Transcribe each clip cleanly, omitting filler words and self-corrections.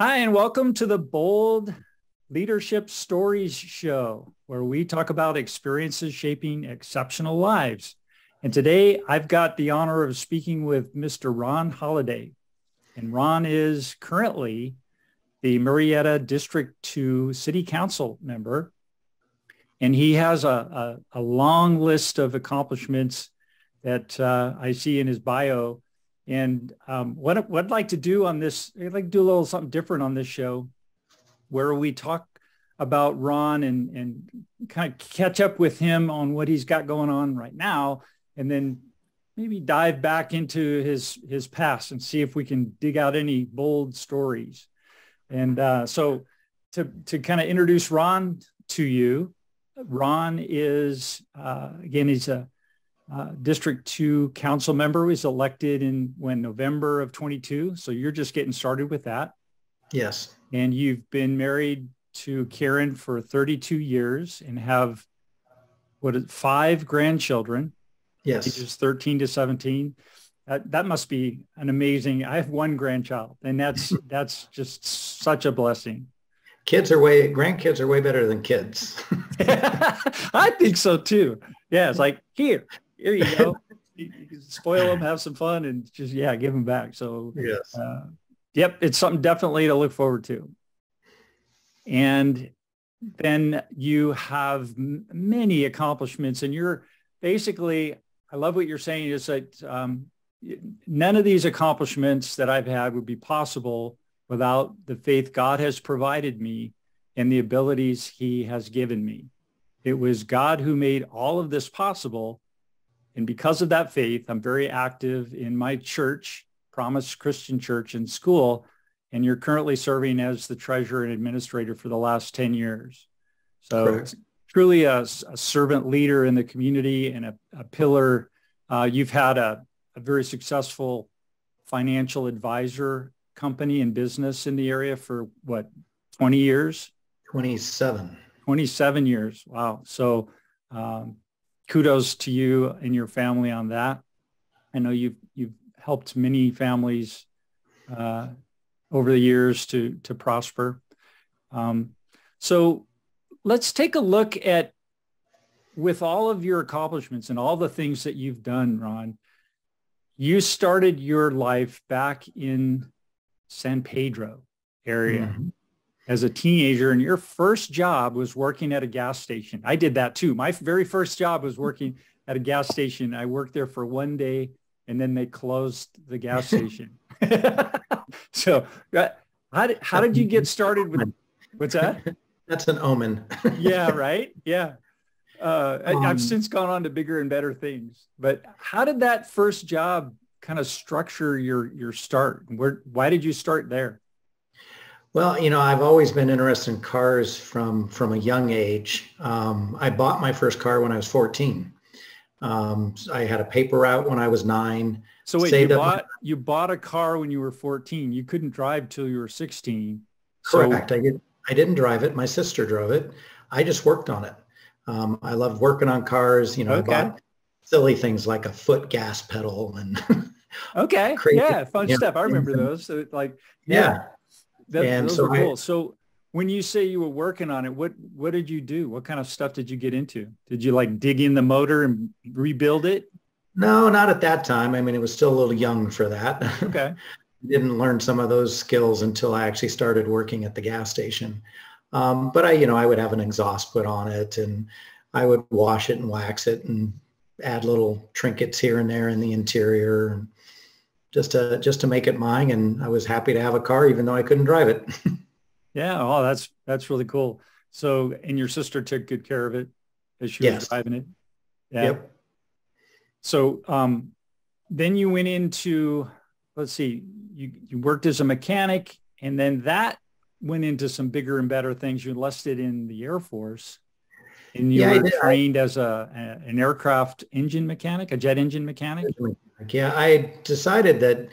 Hi, and welcome to the Bold Leadership Stories Show, where we talk about experiences shaping exceptional lives. And today I've got the honor of speaking with Mr. Ron Holliday. And Ron is currently the Murrieta District 2 City Council member. And he has a long list of accomplishments that I see in his bio. And what I'd like to do on this, I'd like to do a little something different on this show where we talk about Ron and kind of catch up with him on what he's got going on right now, and then maybe dive back into his past and see if we can dig out any bold stories. And so to kind of introduce Ron to you, Ron is, again, he's a District 2 council member. Was elected in November of 22. So you're just getting started with that. Yes. And you've been married to Karen for 32 years and have 5 grandchildren. Yes. Ages 13 to 17. That must be an amazing. I have 1 grandchild, and that's just such a blessing. Grandkids are way better than kids. I think so too. Yeah, it's like, here you go. You can spoil them, have some fun, and just, give them back. So, yes. Yep, it's something definitely to look forward to. And then you have many accomplishments, and you're basically, I love what you're saying, is that none of these accomplishments that I've had would be possible without the faith God has provided me and the abilities he has given me. It was God who made all of this possible. And because of that faith, I'm very active in my church, Promise Christian Church, in school. And you're currently serving as the treasurer and administrator for the last 10 years. So Correct. Truly a servant leader in the community and a pillar. You've had a very successful financial advisor company and business in the area for 20 years? 27. 27 years. Wow. So kudos to you and your family on that. I know you've helped many families over the years to prosper. So let's take a look at, with all of your accomplishments and all the things that you've done, Ron, you started your life back in San Pedro area as a teenager, and your first job was working at a gas station. I did that too. My very first job was working at a gas station. I worked there for 1 day, and then they closed the gas station. So how did you get started with, what's that? That's an omen. Yeah, right? Yeah. I've since gone on to bigger and better things. But how did that first job kind of structure your start? Why did you start there? Well, I've always been interested in cars from a young age. I bought my first car when I was 14. I had a paper route when I was 9. So wait, you bought a car when you were 14. You couldn't drive till you were 16. Correct. I didn't drive it. My sister drove it. I just worked on it. I loved working on cars. I bought silly things like a foot gas pedal and okay. crazy, yeah, fun stuff. I remember those. So those are cool. So when you say you were working on it, what did you do? What kind of stuff did you get into? Did you dig in the motor and rebuild it? No, not at that time. I mean, it was still a little young for that. Okay. Didn't learn some of those skills until I actually started working at the gas station. But I would have an exhaust put on it, and I would wash it and wax it and add little trinkets here and there in the interior, and just to make it mine. And I was happy to have a car, even though I couldn't drive it. Yeah. Oh, that's really cool. So, and your sister took good care of it as she was driving it. Yeah. Yep. So, then you went into, let's see, you worked as a mechanic, and then that went into some bigger and better things. You enlisted in the Air Force, and you were trained as an aircraft engine mechanic, a jet engine mechanic. Yeah, I decided that,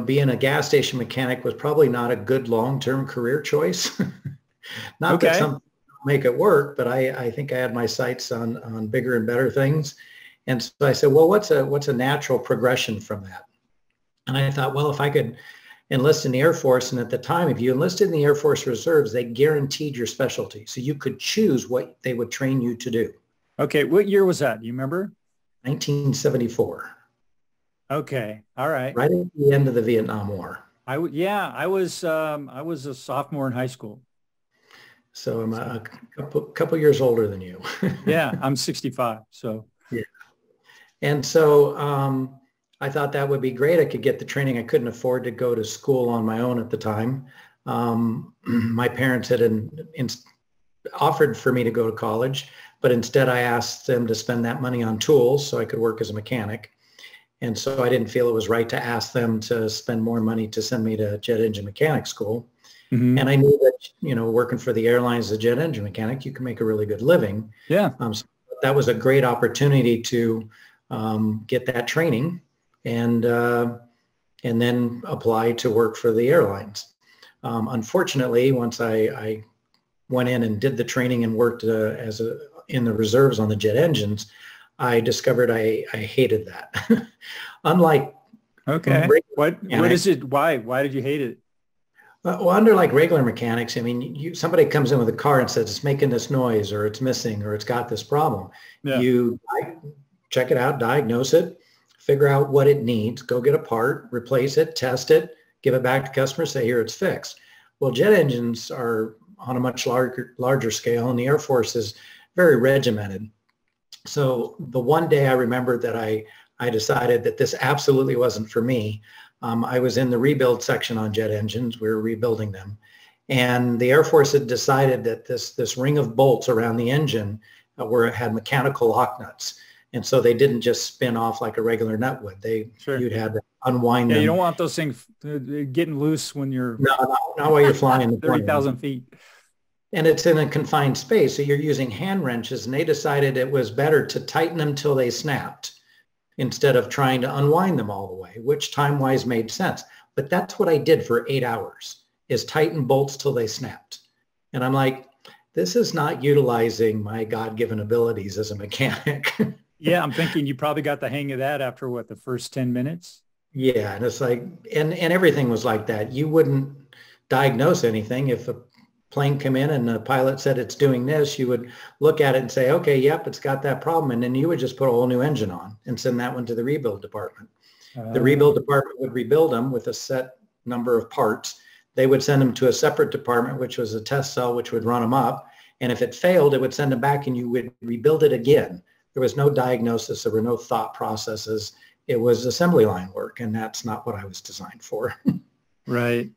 being a gas station mechanic was probably not a good long-term career choice. Not that some make it work, but I think I had my sights on bigger and better things. And so I said, well, what's a natural progression from that? And I thought, well, if I could enlist in the Air Force. And at the time, if you enlisted in the Air Force Reserves, they guaranteed your specialty. So you could choose what they would train you to do. Okay. What year was that? Do you remember? 1974. Okay. All right. Right at the end of the Vietnam War. Yeah, I was a sophomore in high school. So I'm a couple years older than you. Yeah, I'm 65. So yeah. And so I thought that would be great. I could get the training. I couldn't afford to go to school on my own at the time. My parents had offered for me to go to college, but instead I asked them to spend that money on tools so I could work as a mechanic. And so I didn't feel it was right to ask them to spend more money to send me to jet engine mechanic school. Mm-hmm. And I knew that, working for the airlines as a jet engine mechanic, you can make a really good living. Yeah. So that was a great opportunity to get that training and then apply to work for the airlines. Unfortunately, once I went in and did the training and worked in the reserves on the jet engines, I discovered I hated that. Unlike what is it? Why did you hate it? Well, under like regular mechanics, I mean, somebody comes in with a car and says it's making this noise, or it's missing, or it's got this problem. Yeah. You check it out, diagnose it, figure out what it needs, go get a part, replace it, test it, give it back to customers, say here it's fixed. Well, jet engines are on a much larger scale, and the Air Force is very regimented. So the one day I remember that I decided that this absolutely wasn't for me. I was in the rebuild section on jet engines. We were rebuilding them. And the Air Force had decided that this ring of bolts around the engine where it had mechanical lock nuts. And so they didn't just spin off like a regular nut would. You'd had to unwind them. You don't want those things getting loose when you're... No, not while you're flying. 30,000 feet. And it's in a confined space. So you're using hand wrenches, and they decided it was better to tighten them till they snapped instead of trying to unwind them all the way, which time-wise made sense. But that's what I did for 8 hours, is tighten bolts till they snapped. And I'm like, this is not utilizing my God-given abilities as a mechanic. Yeah, I'm thinking you probably got the hang of that after the first 10 minutes? Yeah, and it's like, and everything was like that. You wouldn't diagnose anything. If a plane come in and the pilot said it's doing this, you would look at it and say, okay, yep, it's got that problem. And then you would just put a whole new engine on and send that one to the rebuild department. The rebuild department would rebuild them with a set number of parts. They would send them to a separate department, which was a test cell, which would run them up. And if it failed, it would send them back and you would rebuild it again. There was no diagnosis. There were no thought processes. It was assembly line work. And that's not what I was designed for. Right.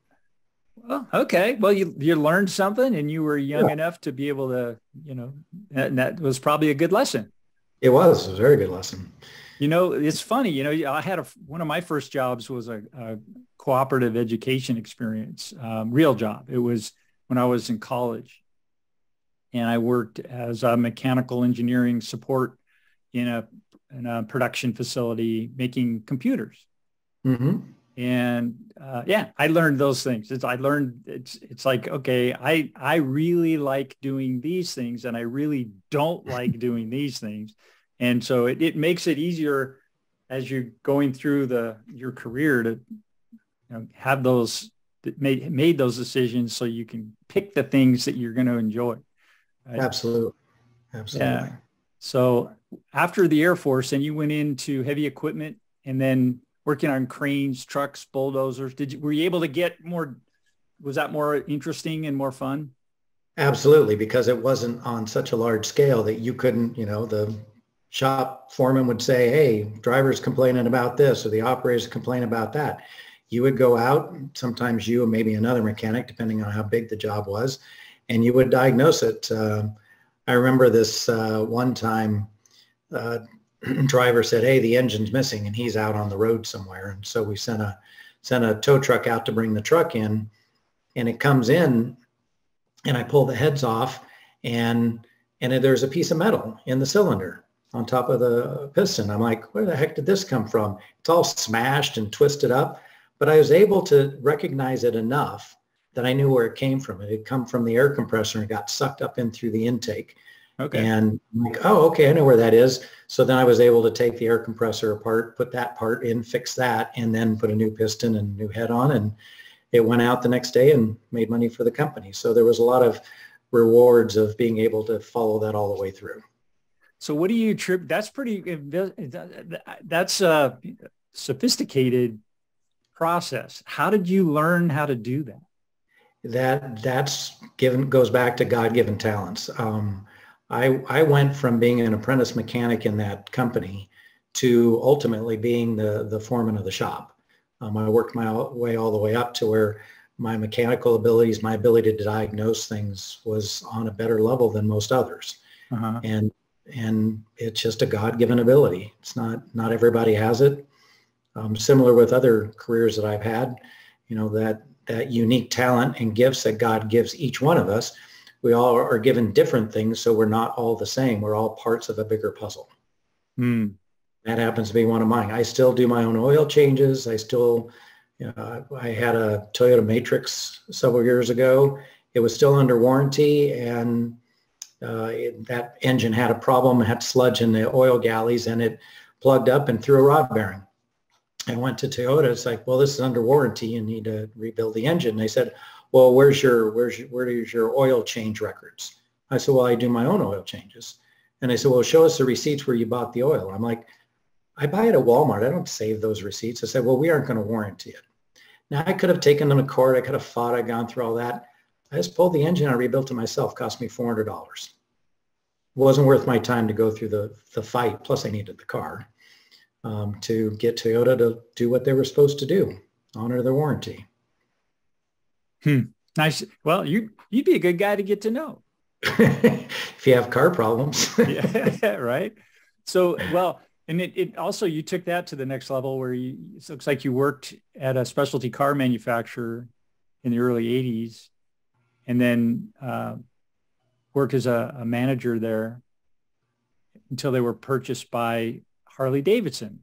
Well, okay. Well, you learned something, and you were young enough to be able to, and that was probably a good lesson. It was a very good lesson. It's funny, I had one of my first jobs was a cooperative education experience, real job. It was when I was in college, and I worked as a mechanical engineering support in a production facility making computers. Mm-hmm. And I learned those things. It's like, okay, I really like doing these things, and I really don't like doing these things. And so it makes it easier as you're going through your career to have those made those decisions so you can pick the things that you're going to enjoy. Right? Absolutely. Yeah. So after the Air Force, and you went into heavy equipment and then working on cranes, trucks, bulldozers. Were you able to get more, was that more interesting and more fun? Absolutely, because it wasn't on such a large scale that you couldn't, the shop foreman would say, hey, driver's complaining about this, or the operator's complaining about that. You would go out, sometimes you and maybe another mechanic, depending on how big the job was, and you would diagnose it. I remember this one time, driver said, hey, the engine's missing and he's out on the road somewhere. And so we sent a tow truck out to bring the truck in, and it comes in, and I pull the heads off, and there's a piece of metal in the cylinder on top of the piston. I'm like, where the heck did this come from? It's all smashed and twisted up, but I was able to recognize it enough that I knew where it came from. It had come from the air compressor and got sucked up in through the intake. Okay. And I'm like, oh, okay, I know where that is. So then I was able to take the air compressor apart, put that part in, fix that, and then put a new piston and new head on. it went out the next day and made money for the company. So there was a lot of rewards of being able to follow that all the way through. So what do you attribute? That's pretty, that's a sophisticated process. How did you learn how to do that? That's goes back to God-given talents. I went from being an apprentice mechanic in that company to ultimately being the foreman of the shop. I worked my way all the way up to where my mechanical abilities, my ability to diagnose things was on a better level than most others. Uh-huh. And it's just a God-given ability. It's not everybody has it. Similar with other careers that I've had, that unique talent and gifts that God gives each one of us. We all are given different things, so we're not all the same. We're all parts of a bigger puzzle. Hmm. That happens to be one of mine. I still do my own oil changes. I still, I had a Toyota Matrix several years ago. It was still under warranty, and that engine had a problem. It had sludge in the oil galleys, and it plugged up and threw a rod bearing. I went to Toyota. It's like, well, this is under warranty. You need to rebuild the engine. They said, well, where's your oil change records? I said, well, I do my own oil changes. And they said, well, show us the receipts where you bought the oil. I'm like, I buy it at Walmart. I don't save those receipts. I said, well, we aren't going to warranty it. Now, I could have taken them to court. I could have fought. I'd gone through all that. I just pulled the engine. I rebuilt it myself. Cost me $400. It wasn't worth my time to go through the fight. Plus, I needed the car to get Toyota to do what they were supposed to do, honor their warranty. Nice. Well, you'd be a good guy to get to know. If you have car problems. Yeah, right. So, well, and it also, you took that to the next level where it looks like you worked at a specialty car manufacturer in the early 80s and then worked as a manager there until they were purchased by Harley Davidson.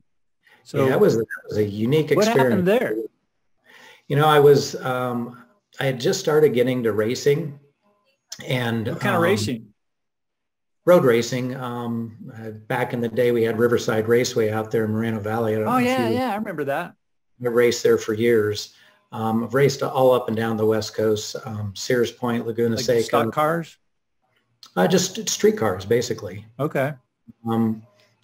So yeah, that was a unique experience. What happened there? I had just started getting to racing. And what kind of racing? Road racing. Back in the day, we had Riverside Raceway out there in Murrieta Valley. I remember that. I raced there for years. I've raced all up and down the West Coast, Sears Point, Laguna Seca. Stock cars? Just street cars, basically. Okay.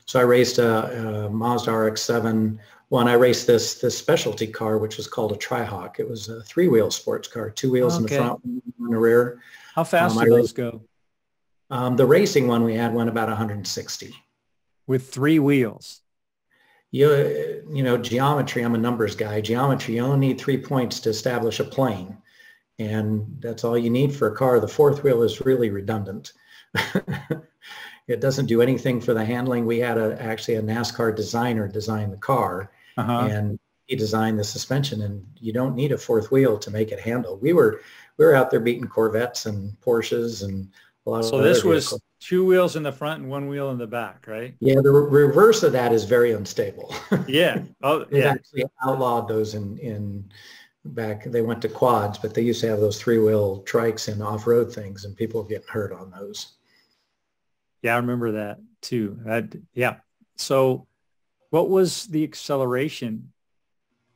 So I raced a Mazda RX-7. I raced this specialty car, which was called a Tri-Hawk. It was a three-wheel sports car, two wheels in the front, one in the rear. How fast do those go? The racing one we had went about 160. With three wheels? Geometry, I'm a numbers guy. Geometry, you only need 3 points to establish a plane. And that's all you need for a car. The fourth wheel is really redundant. It doesn't do anything for the handling. We had actually a NASCAR designer design the car, and he designed the suspension, and you don't need a fourth wheel to make it handle. We were out there beating Corvettes and Porsches and a lot of. So this was two wheels in the front and one wheel in the back, right? Yeah, the reverse of that is very unstable. Yeah. Oh, They've actually outlawed those in back. They went to quads, but they used to have those three-wheel trikes and off-road things, and people getting hurt on those. Yeah, I remember that too. So what was the acceleration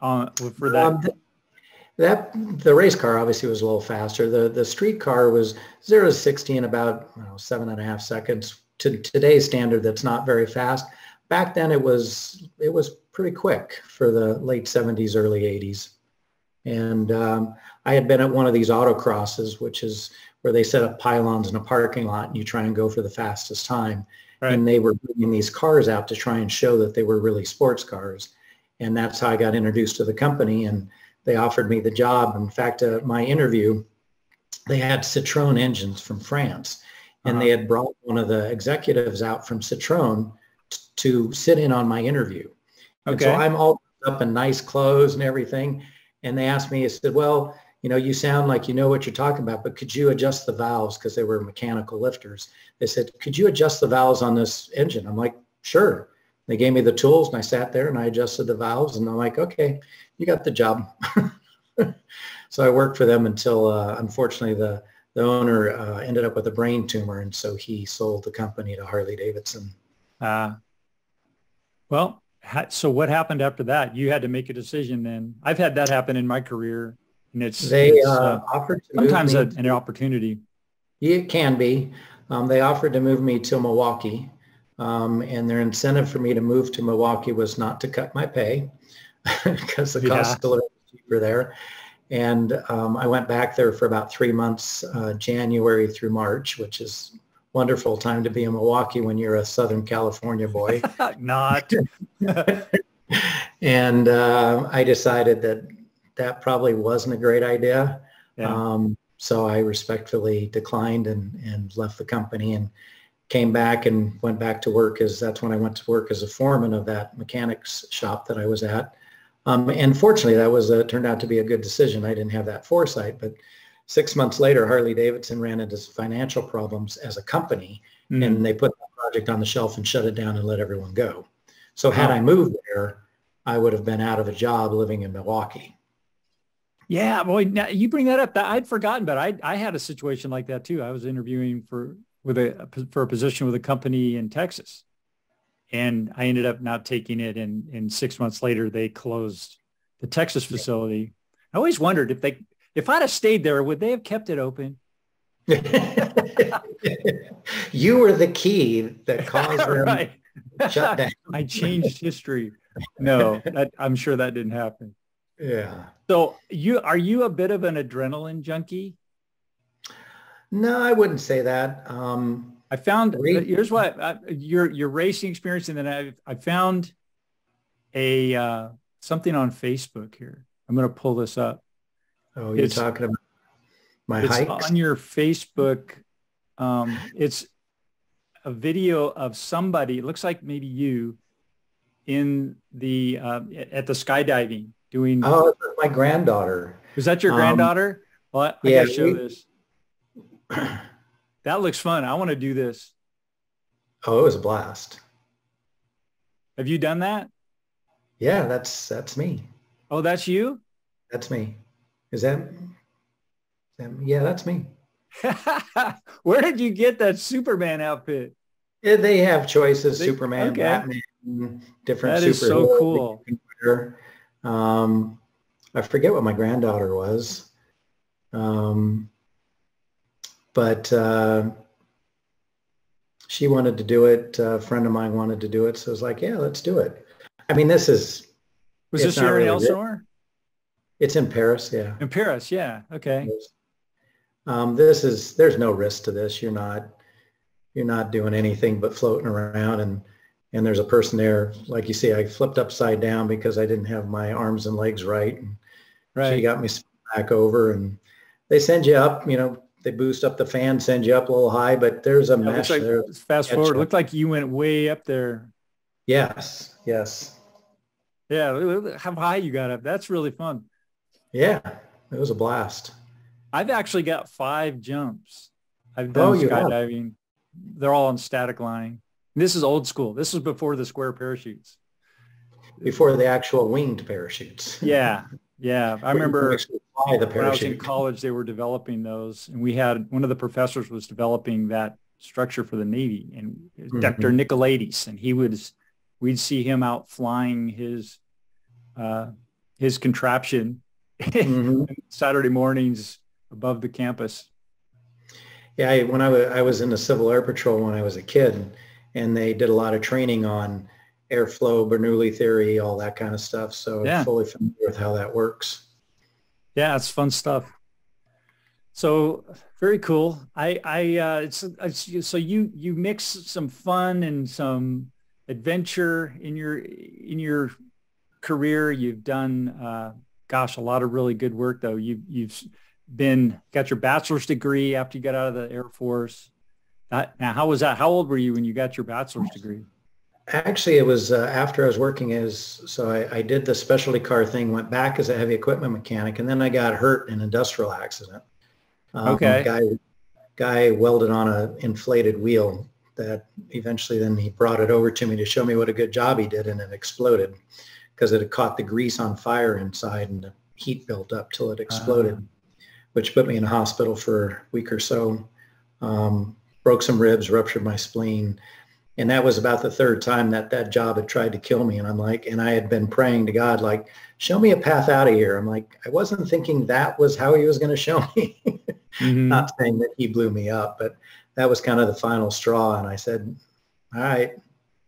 for that? The race car obviously was a little faster. The street car was 0 to 60 in about 7.5 seconds. To today's standard, that's not very fast. Back then, it was pretty quick for the late 70s, early 80s. And I had been at one of these autocrosses, which is where they set up pylons in a parking lot and you try and go for the fastest time. Right. And they were bringing these cars out to try and show that they were really sports cars. And that's how I got introduced to the company, and they offered me the job. In fact, my interview, they had Citroën engines from France, and they had brought one of the executives out from Citroën to sit in on my interview. Okay. And so I'm all up in nice clothes and everything. And they asked me, I said, well, you sound like you know what you're talking about, but could you adjust the valves? Because they were mechanical lifters. They said, could you adjust the valves on this engine? I'm like, sure. They gave me the tools, and I sat there and I adjusted the valves, and I'm like, okay, you got the job. So I worked for them until, unfortunately, the owner ended up with a brain tumor, and so he sold the company to Harley Davidson. So what happened after that? You had to make a decision then. I've had that happen in my career. And it's, They offered to move sometimes me. an opportunity. It can be. They offered to move me to Milwaukee, and their incentive for me to move to Milwaukee was not to cut my pay because the cost of living was cheaper there. And I went back there for about 3 months, January through March, which is wonderful time to be in Milwaukee when you're a Southern California boy. Not. And I decided that that probably wasn't a great idea. Yeah. So I respectfully declined and left the company and came back and went back to work that's when I went to work as a foreman of that mechanics shop that I was at. And fortunately, that turned out to be a good decision. I didn't have that foresight, but 6 months later, Harley-Davidson ran into financial problems as a company, and they put the project on the shelf and shut it down and let everyone go. So had I moved there, I would have been out of a job living in Milwaukee. Yeah, boy, now you bring that up. I'd forgotten, but I had a situation like that too. I was interviewing for a position with a company in Texas, and I ended up not taking it. And 6 months later, they closed the Texas facility. I always wondered if I'd have stayed there, would they have kept it open? You were the key that caused them right. to shut down. I changed history. No, I'm sure that didn't happen. Yeah. So are you a bit of an adrenaline junkie? No, I wouldn't say that. I found, here's what, your racing experience, and then I found something on Facebook here. I'm going to pull this up. Oh, you're talking about my hikes? On your Facebook. It's a video of somebody, it looks like maybe you, in the at the skydiving doing. Oh, my granddaughter. Was that your granddaughter? Well, I gotta show this. That looks fun. I want to do this. Oh, it was a blast. Have you done that? Yeah, that's me. Oh, that's you? That's me. Yeah, that's me. Where did you get that Superman outfit? Yeah, they have choices, Superman, Batman, different. That is so cool. I forget what my granddaughter was. But she wanted to do it. A friend of mine wanted to do it. So I was like, yeah, let's do it. I mean, Was this here in Elsinore? It's in Paris, yeah. In Paris, yeah. Okay. There's no risk to this. You're not doing anything but floating around, and there's a person there. Like you see, I flipped upside down because I didn't have my arms and legs right. And right. She got me back over, and they send you up, they boost up the fan, send you up a little high, but there's a mesh there. Fast forward, it looked like you went way up there. Yes. Yeah, how high you got up. That's really fun. Yeah, it was a blast. I've actually got 5 jumps. I've done skydiving. They're all on static line. This is old school. This was before the square parachutes. Before the actual winged parachutes. Yeah. I remember fly the when I was in college, they were developing those. And we had, one of the professors was developing that structure for the Navy, and Dr. Nicolaides. And we'd see him out flying his contraption Saturday mornings above the campus. Yeah, when I was in the Civil Air Patrol when I was a kid, and they did a lot of training on airflow, Bernoulli theory, all that kind of stuff. So I'm fully familiar with how that works. Yeah, it's fun stuff. So very cool. So you mix some fun and some adventure in your career. You've done a lot of really good work though. You've got your bachelor's degree after you got out of the Air Force. Now, how was that? How old were you when you got your bachelor's degree? Actually, it was after I was working I did the specialty car thing, went back as a heavy equipment mechanic, and then I got hurt in an industrial accident. Guy welded on an inflated wheel that eventually then he brought it over to me to show me what a good job he did, and it exploded because it had caught the grease on fire inside and the heat built up till it exploded, which put me in a hospital for a week or so. Broke some ribs, ruptured my spleen. And that was about the third time that that job had tried to kill me. And I'm like, and I had been praying to God, like, show me a path out of here. I'm like, I wasn't thinking that was how he was going to show me. Not saying that he blew me up, but that was kind of the final straw. And I said, all right.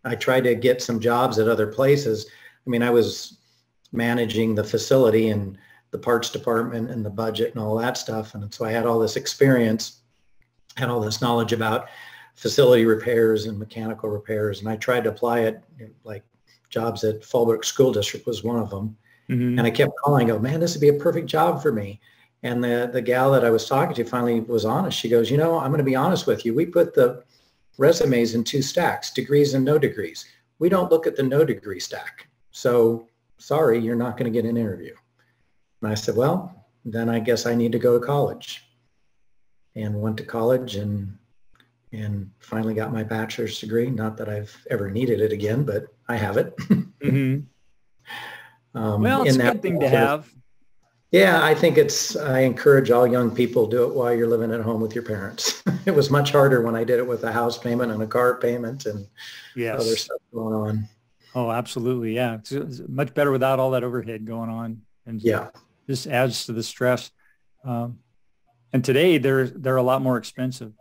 I tried to get some jobs at other places. I mean, I was managing the facility and the parts department and the budget and all that stuff. And so I had all this experience, had all this knowledge about facility repairs and mechanical repairs. And I tried to apply it, like jobs at Fallbrook School District was one of them. And I kept calling, go, man, this would be a perfect job for me. And the gal that I was talking to finally was honest. She goes, you know, I'm going to be honest with you. We put the resumes in 2 stacks, degrees and no degrees. We don't look at the no degree stack. So sorry, you're not going to get an interview. And I said, well, then I guess I need to go to college. And went to college and finally got my bachelor's degree. Not that I've ever needed it again, but I have it. Well, it's a good thing to have. Yeah, I encourage all young people, do it while you're living at home with your parents. It was much harder when I did it with a house payment and a car payment and other stuff going on. Oh, absolutely. Yeah. It's much better without all that overhead going on. And just adds to the stress. And today they're a lot more expensive.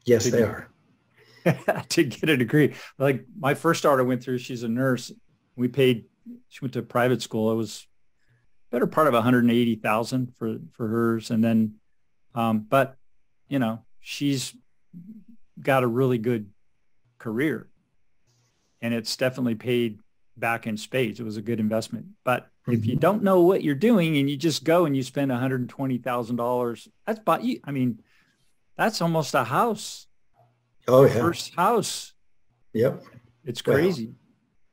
Yes, they are. To get a degree. Like my first daughter went through, she's a nurse. She went to private school. It was better part of 180,000 for hers. And then, but you know, she's got a really good career and it's definitely paid back in spades. It was a good investment. But if you don't know what you're doing and you just go and you spend $120,000, that's about you. I mean, that's almost a house. Oh, yeah. First house. Yep. It's crazy.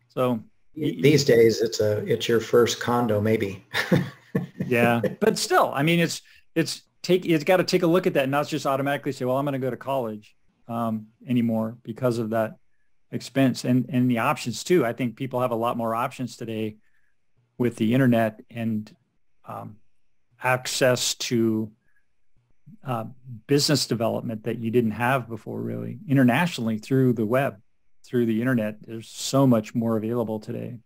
So these days it's your first condo, maybe. Yeah. But still, I mean, it's got to take a look at that and not just automatically say, well, I'm going to go to college anymore because of that expense and the options too. I think people have a lot more options today with the internet and access to business development that you didn't have before, really internationally through the web, through the internet. There's so much more available today.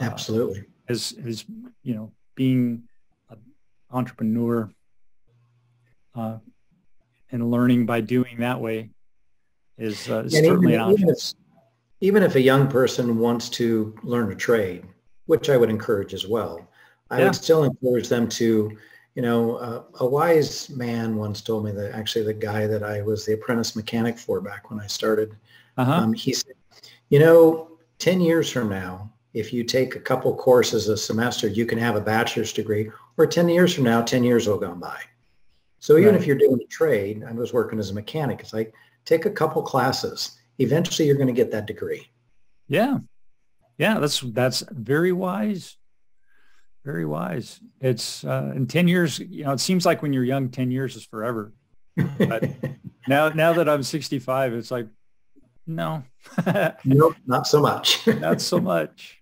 Absolutely. As you know, being an entrepreneur and learning by doing that way is certainly an option. Even if a young person wants to learn a trade, which I would encourage as well, I would still encourage them to, you know, a wise man once told me that actually the guy that I was the apprentice mechanic for back when I started, he said, you know, 10 years from now, if you take a couple courses a semester, you can have a bachelor's degree, or 10 years from now, 10 years will go by. So even if you're doing a trade, I was working as a mechanic, it's like, take a couple classes. Eventually you're going to get that degree. Yeah. Yeah. That's very wise. Very wise. It's in 10 years, you know, it seems like when you're young, 10 years is forever. But now that I'm 65, it's like, no. Nope, not so much. Not so much.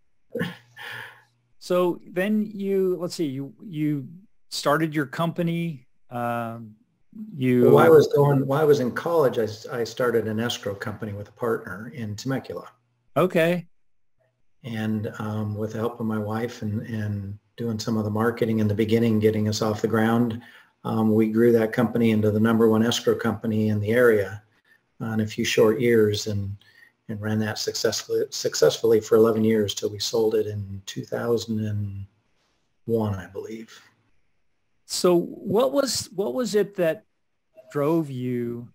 So then you started your company. While I was in college, I started an escrow company with a partner in Temecula. Okay. And with the help of my wife and doing some of the marketing in the beginning, getting us off the ground, we grew that company into the #1 escrow company in the area in a few short years and ran that successfully for 11 years till we sold it in 2001, I believe. So what was it that drove you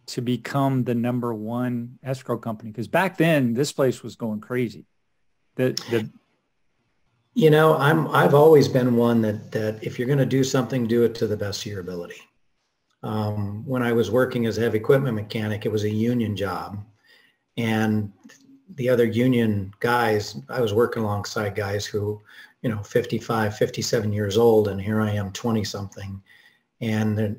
to become the #1 escrow company? Because back then this place was going crazy. You know, I've always been one that if you're going to do something, do it to the best of your ability. When I was working as a heavy equipment mechanic, it was a union job. And the other union guys, I was working alongside guys who, you know, 55, 57 years old, and here I am 20 something. And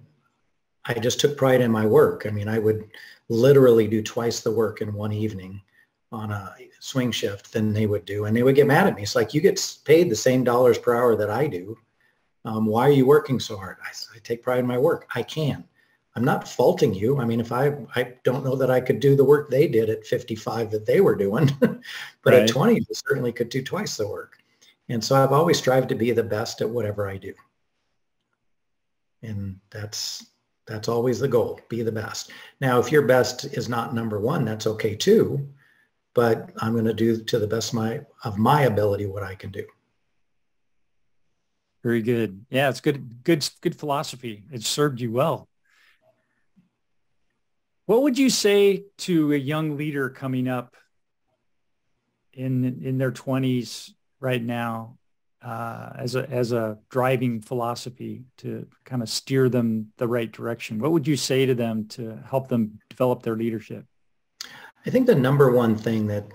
I just took pride in my work. I mean, I would literally do twice the work in one evening on a swing shift than they would do. And they would get mad at me. It's like, you get paid the same dollars per hour that I do. Why are you working so hard? I take pride in my work. I can. I'm not faulting you. I mean, if I don't know that I could do the work they did at 55 that they were doing, but at Right. 20, I certainly could do twice the work. And so I've always strived to be the best at whatever I do. And that's always the goal, be the best. Now, if your best is not number one, that's okay too, but I'm going to do to the best of my ability what I can do. Very good. Yeah, it's good philosophy. It served you well. What would you say to a young leader coming up in their 20s right now, as a driving philosophy to kind of steer them the right direction? What would you say to them to help them develop their leadership? I think the number one thing that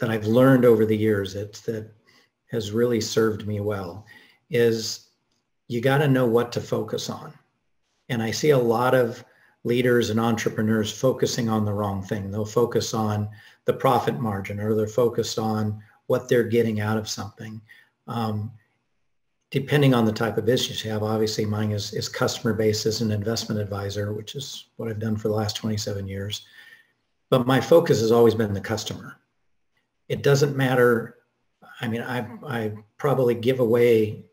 I've learned over the years that has really served me well is you got to know what to focus on. And I see a lot of leaders and entrepreneurs focusing on the wrong thing. They'll focus on the profit margin, or they're focused on what they're getting out of something. Depending on the type of business you have, obviously mine is customer-based as an investment advisor, which is what I've done for the last 27 years. But my focus has always been the customer. It doesn't matter. I mean, I probably give away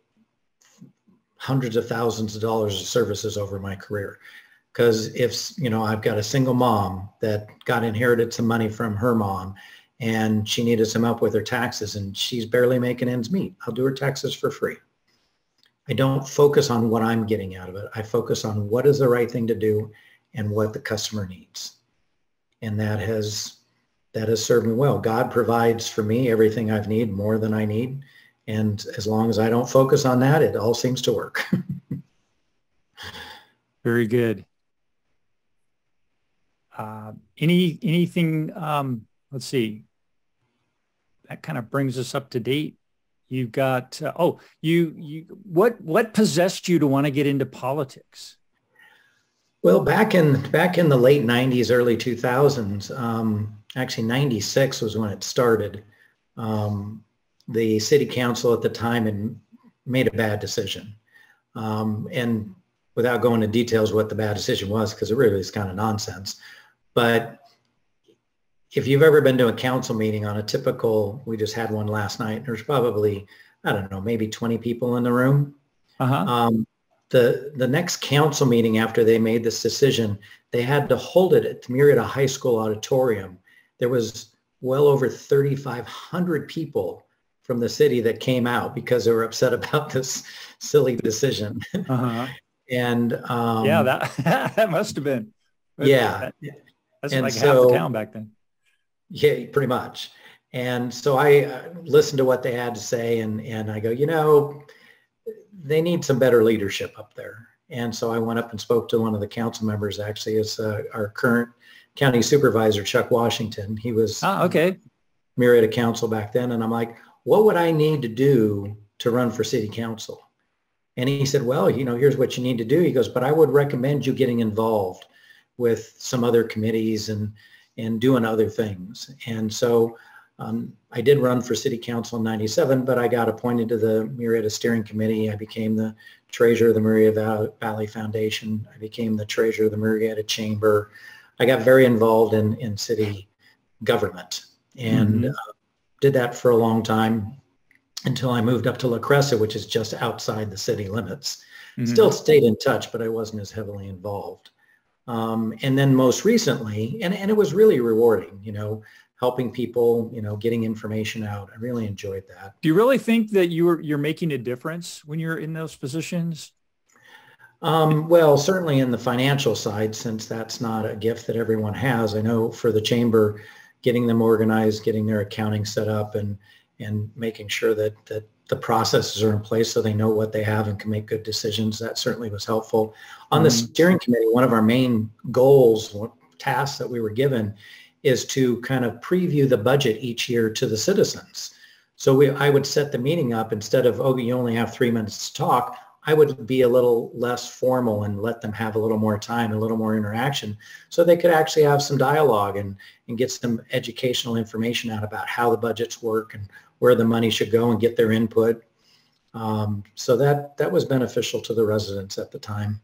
hundreds of thousands of dollars of services over my career. Because if, I've got a single mom that got inherited some money from her mom and she needed some help with her taxes and she's barely making ends meet, I'll do her taxes for free. I don't focus on what I'm getting out of it. I focus on what is the right thing to do and what the customer needs. And that has served me well. God provides for me everything I've need, more than I need. And as long as I don't focus on that, it all seems to work. Very good. Anything, let's see, that kind of brings us up to date. You've got, what possessed you to want to get into politics? Well, back in the late 90s, early 2000s, actually 96 was when it started. The city council at the time had made a bad decision. And without going into details what the bad decision was, because it really is kind of nonsense. But if you've ever been to a council meeting on a typical, we just had one last night, there's probably, I don't know, maybe 20 people in the room. Uh-huh. The next council meeting after they made this decision, they had to hold it at the Murrieta High School auditorium. There was well over 3,500 people from the city that came out because they were upset about this silly decision. Uh-huh. And yeah, that must have been. Yeah. That's like half the town back then. Yeah, pretty much. And so I listened to what they had to say, and I go, they need some better leadership up there. And so I went up and spoke to one of the council members, actually, as our current county supervisor, Chuck Washington. He was Murrieta Council back then. And I'm like, what would I need to do to run for city council? And he said, well, here's what you need to do. He goes, but I would recommend you getting involved with some other committees and doing other things. And so I did run for city council in 97, but I got appointed to the Murrieta Steering Committee. I became the treasurer of the Murrieta Valley Foundation. I became the treasurer of the Murrieta Chamber. I got very involved in city government and did that for a long time until I moved up to La Cressa, which is just outside the city limits. Still stayed in touch, but I wasn't as heavily involved. And then most recently, and it was really rewarding, helping people, getting information out. I really enjoyed that. Do you really think that you're making a difference when you're in those positions? Well, certainly in the financial side, since that's not a gift that everyone has. I know for the chamber, getting them organized, getting their accounting set up, and making sure that the processes are in place so they know what they have and can make good decisions. That certainly was helpful. On the steering committee, one of our main goals, tasks that we were given, is to kind of preview the budget each year to the citizens. So I would set the meeting up instead of, you only have 3 minutes to talk. I would be a little less formal and let them have a little more time, a little more interaction, so they could actually have some dialogue and get some educational information out about how the budgets work and where the money should go and get their input. So that was beneficial to the residents at the time.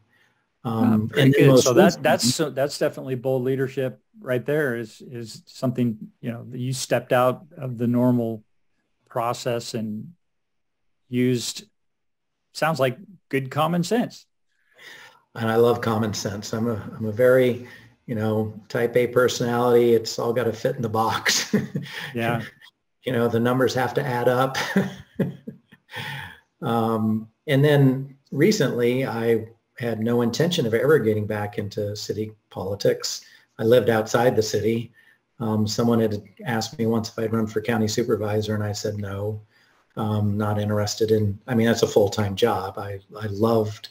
Pretty good. So that's definitely bold leadership right there. Is something, you know, you stepped out of the normal process and used, sounds like, good common sense. And I love common sense. I'm a very, you know, type A personality. It's all got to fit in the box. Yeah. You know, the numbers have to add up. And then recently, I had no intention of ever getting back into city politics. I lived outside the city. Someone had asked me once if I'd run for county supervisor, and I said no. Not interested in, I mean, that's a full-time job. I loved,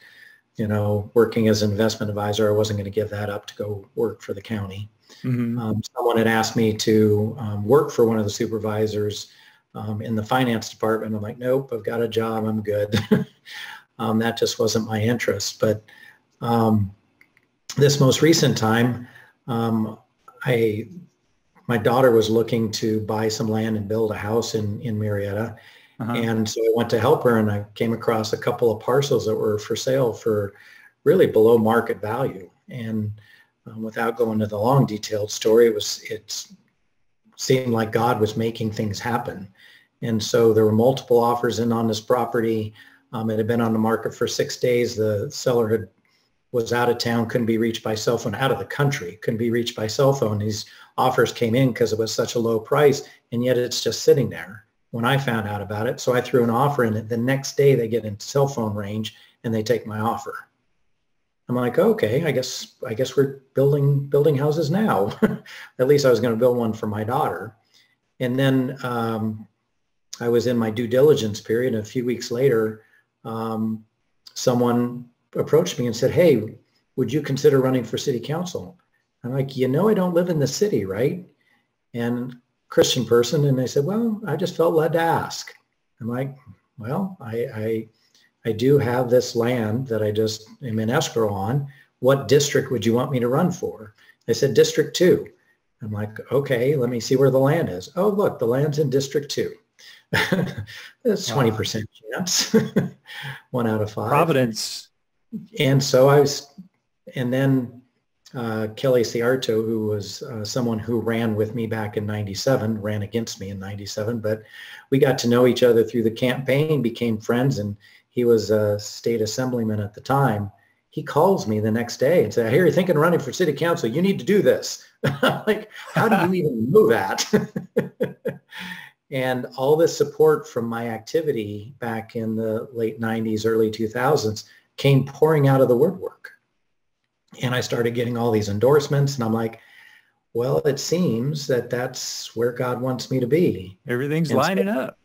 you know, working as an investment advisor. I wasn't going to give that up to go work for the county. Mm-hmm. Someone had asked me to work for one of the supervisors in the finance department. I'm like, nope, I've got a job. I'm good. That just wasn't my interest. But this most recent time, my daughter was looking to buy some land and build a house in Murrieta. Uh-huh. And so I went to help her, and I came across a couple of parcels that were for sale for really below market value. And without going into the long detailed story, it seemed like God was making things happen. And so there were multiple offers in on this property. It had been on the market for 6 days. The seller was out of town, couldn't be reached by cell phone, out of the country, couldn't be reached by cell phone. These offers came in because it was such a low price, and yet it's just sitting there when I found out about it. So I threw an offer in it. The next day they get in cell phone range and they take my offer. I'm like, okay, I guess we're building houses now. At least I was going to build one for my daughter. And then I was in my due diligence period. And a few weeks later, someone approached me and said, hey, would you consider running for city council? I'm like, you know, I don't live in the city, right? And Christian person. And they said, well, I just felt led to ask. I'm like, well, I do have this land that I just am in escrow on. What district would you want me to run for? They said, District 2. I'm like, okay, let me see where the land is. Oh, look, the land's in District 2. That's 20% chance. 1 out of 5. Providence. And so and then Kelly Ciarto, who was someone who ran with me back in 97, ran against me in 97, but we got to know each other through the campaign, became friends, and he was a state assemblyman at the time. He calls me the next day and said, I hear you're thinking of running for city council. You need to do this. I'm like, how do you even know that? And all this support from my activity back in the late 90s, early 2000s came pouring out of the woodwork. And I started getting all these endorsements, and I'm like, well, it seems that that's where God wants me to be. Everything's lining up.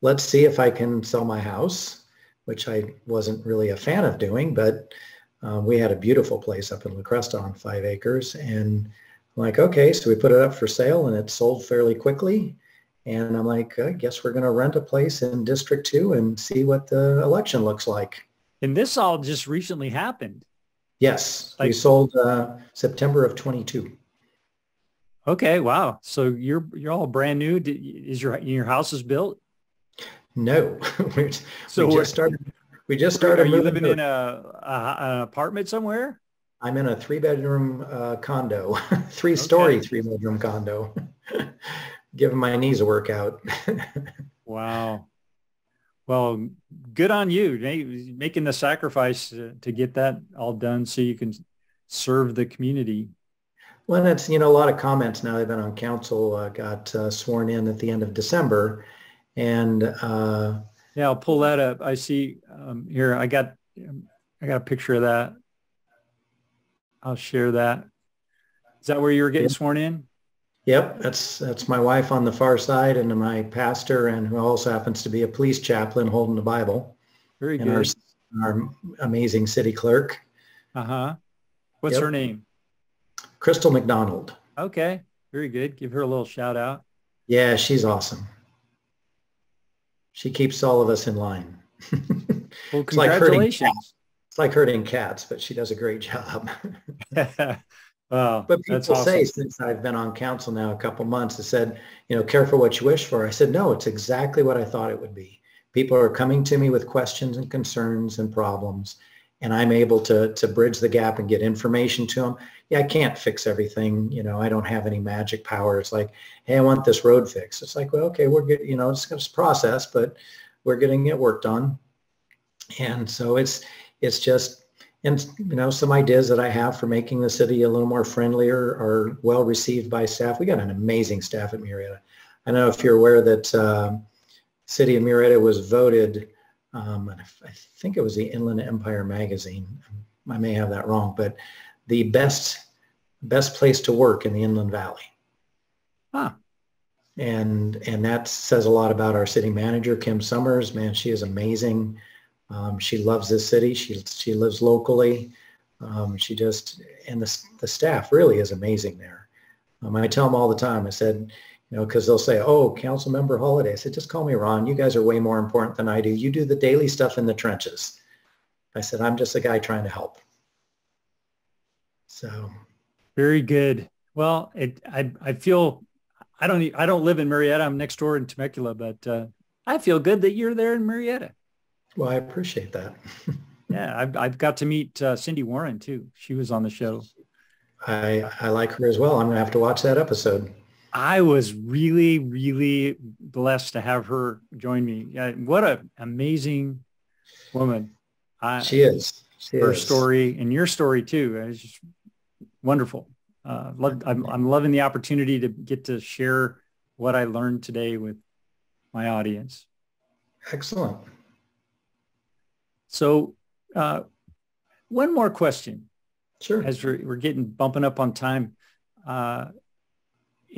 Let's see if I can sell my house, which I wasn't really a fan of doing, but we had a beautiful place up in La Cresta on 5 acres. And I'm like, okay, so we put it up for sale, and it sold fairly quickly. And I'm like, I guess we're going to rent a place in District 2 and see what the election looks like. And this all just recently happened. Yes, we sold September of 22. Okay, wow. So you're all brand new. Is your house is built? No, we just started. Are you living in an apartment somewhere? I'm in a 3-bedroom condo, 3-story 3-bedroom condo. Giving my knees a workout. Wow. Well, good on you, making the sacrifice to get that all done so you can serve the community. Well, that's, a lot of comments now. They've been on council, got sworn in at the end of December. And yeah, I'll pull that up. I see here, I got a picture of that. I'll share that. Is that where you were getting sworn in? Yep, that's my wife on the far side, and my pastor, and who also happens to be a police chaplain holding the Bible. Very good. Our amazing city clerk. What's her name? Crystal McDonald. Okay, very good. Give her a little shout out. Yeah, she's awesome. She keeps all of us in line. Well, congratulations. It's like herding cats, but she does a great job. Wow, but people say, since I've been on council now a couple months, they said, careful what you wish for. I said, no, it's exactly what I thought it would be. People are coming to me with questions and concerns and problems. and I'm able to bridge the gap and get information to them. Yeah, I can't fix everything. I don't have any magic power. It's like, hey, I want this road fixed. It's like, well, okay, we're good. It's a process, but we're getting it worked on. And so it's just, and some ideas that I have for making the city a little more friendlier are well received by staff. We got an amazing staff at Murrieta. I don't know if you're aware that City of Murrieta was voted, I think it was the Inland Empire magazine. I may have that wrong, but the best place to work in the Inland Valley. Huh. And that says a lot about our city manager, Kim Summers. Man, she is amazing. She loves this city. She lives locally. And the staff really is amazing there. I tell them all the time, I said, because they'll say, oh, Council Member Holliday. I said, just call me Ron. You guys are way more important than I do. You do the daily stuff in the trenches. I said, I'm just a guy trying to help. So. Very good. Well, I feel, I don't live in Murrieta. I'm next door in Temecula, but I feel good that you're there in Murrieta. Well, I appreciate that. Yeah, I've got to meet Cindy Warren too. She was on the show. I like her as well. I'm gonna have to watch that episode. I was really, really blessed to have her join me. What an amazing woman. She is. Her story and your story too. It's just wonderful. I'm loving the opportunity to get to share what I learned today with my audience. Excellent. So one more question. Sure. As we're bumping up on time.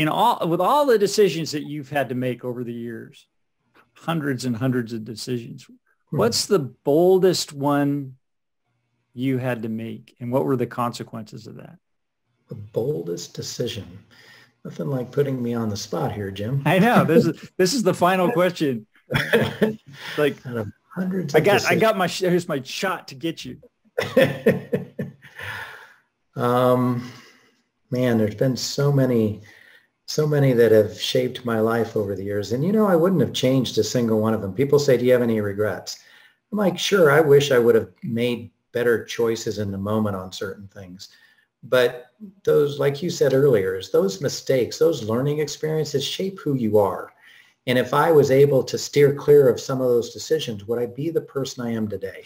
With all the decisions that you've had to make over the years, hundreds and hundreds of decisions, what's the boldest one you had to make, and what were the consequences of that? The boldest decision. Nothing like putting me on the spot here, Jim. I know. This is the final question. Like, out of hundreds. Here's my shot to get you. Man, there's been so many that have shaped my life over the years. And, I wouldn't have changed a single one of them. People say, do you have any regrets? I'm like, sure, I wish I would have made better choices in the moment on certain things. But those, like you said earlier, those mistakes, those learning experiences shape who you are. And if I was able to steer clear of some of those decisions, would I be the person I am today?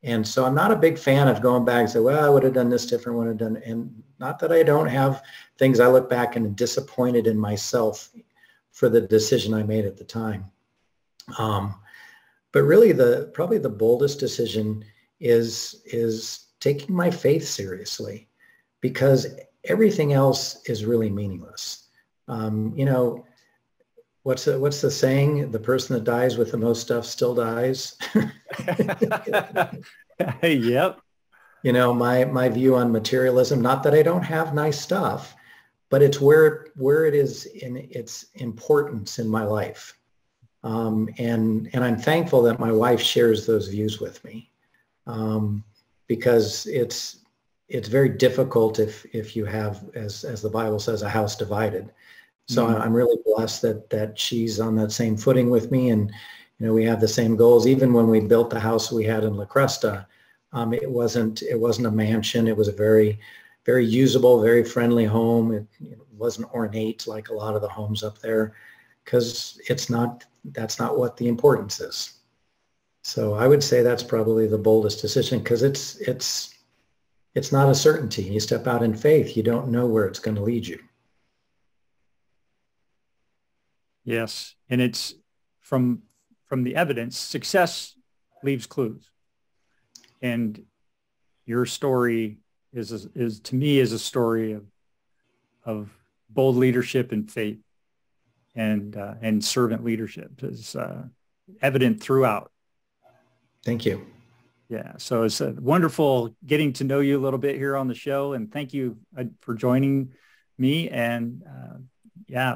And so I'm not a big fan of going back and say, well, I would have done this different, would have done, and not that I don't have things I look back and disappointed in myself for the decision I made at the time. But really probably the boldest decision is taking my faith seriously, because everything else is really meaningless. What's the saying? The person that dies with the most stuff still dies. Yep. My view on materialism, not that I don't have nice stuff, but it's where it is in its importance in my life. And I'm thankful that my wife shares those views with me, because it's very difficult if you have, as the Bible says, a house divided. So I'm really blessed that she's on that same footing with me, and we have the same goals. Even when we built the house we had in La Cresta, it wasn't a mansion. It was a very, very usable, very friendly home. It wasn't ornate like a lot of the homes up there, because that's not what the importance is. So I would say that's probably the boldest decision, because it's not a certainty. You step out in faith, you don't know where it's going to lead you. Yes. And it's from the evidence, success leaves clues. And your story is to me is a story of bold leadership and faith, and servant leadership is evident throughout. Thank you. Yeah. So it's wonderful getting to know you a little bit here on the show, and thank you for joining me. And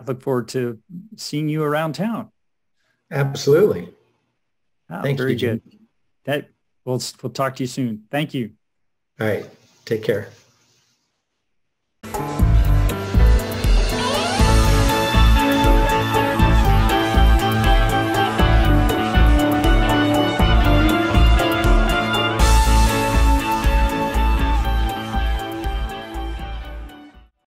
look forward to seeing you around town. Absolutely. Thank you. Very good. We'll talk to you soon. Thank you. All right. Take care.